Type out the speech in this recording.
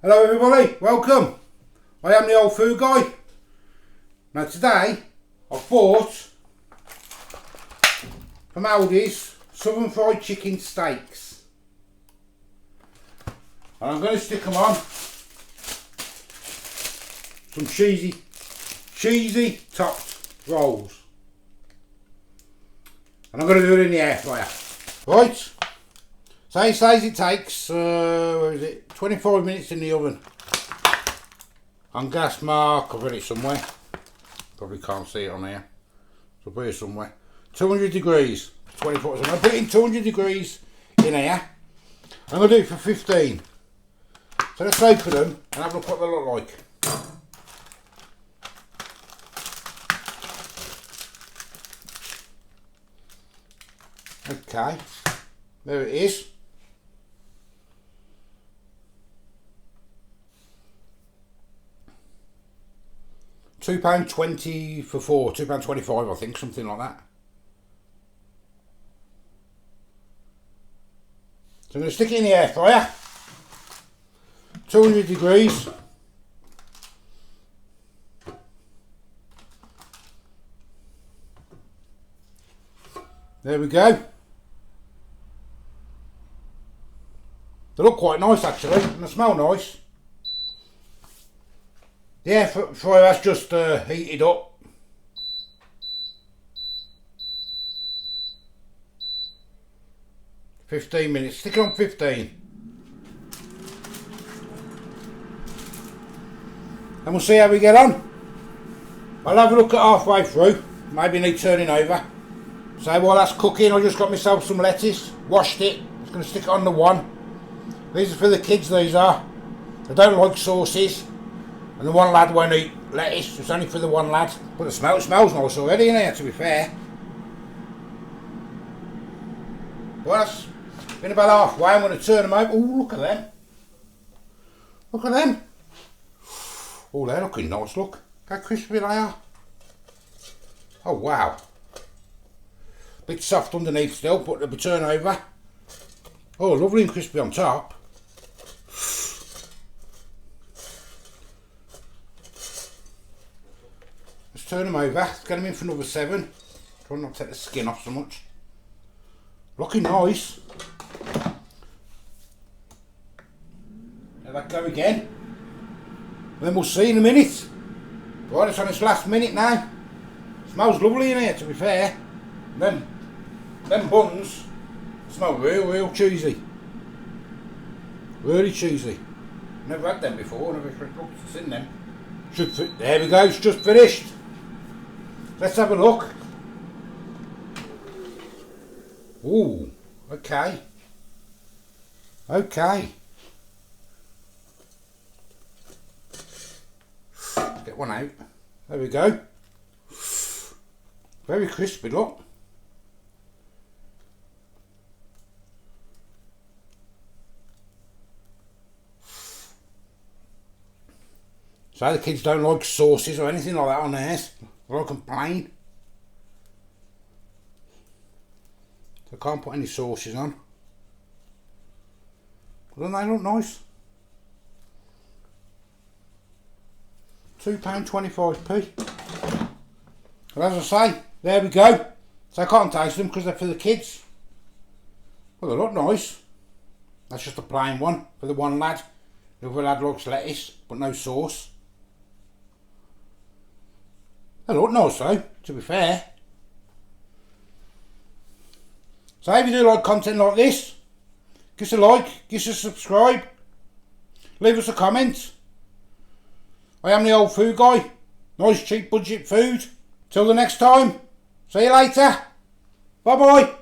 Hello everybody, welcome. I am the old food guy. Now today I've bought from ALDI's southern fried chicken steaks. And I'm going to stick them on some cheesy topped rolls. And I'm going to do it in the air fryer. Right, so he says it takes, where is it, 25 minutes in the oven. On gas mark, I've got it somewhere. Probably can't see it on here. So I'll put it somewhere. 200 degrees, 24. So I'm going to put it in 200 degrees in here. I'm going to do it for 15. So let's open them and have a look what they look like. Okay, there it is. £2.20 for four, £2.25 I think, something like that. So I'm going to stick it in the air fryer, 200 degrees. There we go. They look quite nice actually, and they smell nice. The air fryer has just heated up. $15 minutes, stick it on 15. And we'll see how we get on. I'll have a look at halfway through, maybe need turning over. So while that's cooking, I just got myself some lettuce, washed it, just going to stick it on the one. These are for the kids, these are. They don't like sauces. And the one lad won't eat lettuce, it's only for the one lad. But it smells nice already in here, to be fair. Well, that's been about halfway. I'm going to turn them over. Oh, look at them. Look at them. Oh, they're looking nice, look. How crispy they are. Oh, wow. Bit soft underneath still, but they'll be turned over. Oh, lovely and crispy on top. Let's turn them over. Let's get them in for another 7. Try not to take the skin off so much. Looking nice. Let that go again. And then we'll see in a minute. Right, it's on its last minute now. Smells lovely in here, to be fair. Them buns smell real cheesy. Really cheesy. Never had them before, never looked what's in them. There we go, it's just finished. Let's have a look. Ooh, okay. Okay. Let's get one out. There we go. Very crispy, look. So the kids don't like sauces or anything like that on theirs. They like them plain. So I can't put any sauces on. But don't they look nice? £2.25p. And as I say, there we go. So I can't taste them because they're for the kids. Well, they look nice. That's just a plain one for the one lad. The other lad likes lettuce, but no sauce. They look nice though, to be fair. So if you do like content like this, give us a like, give us a subscribe, leave us a comment. I am the old food guy. Nice cheap budget food. Till the next time, see you later. Bye bye.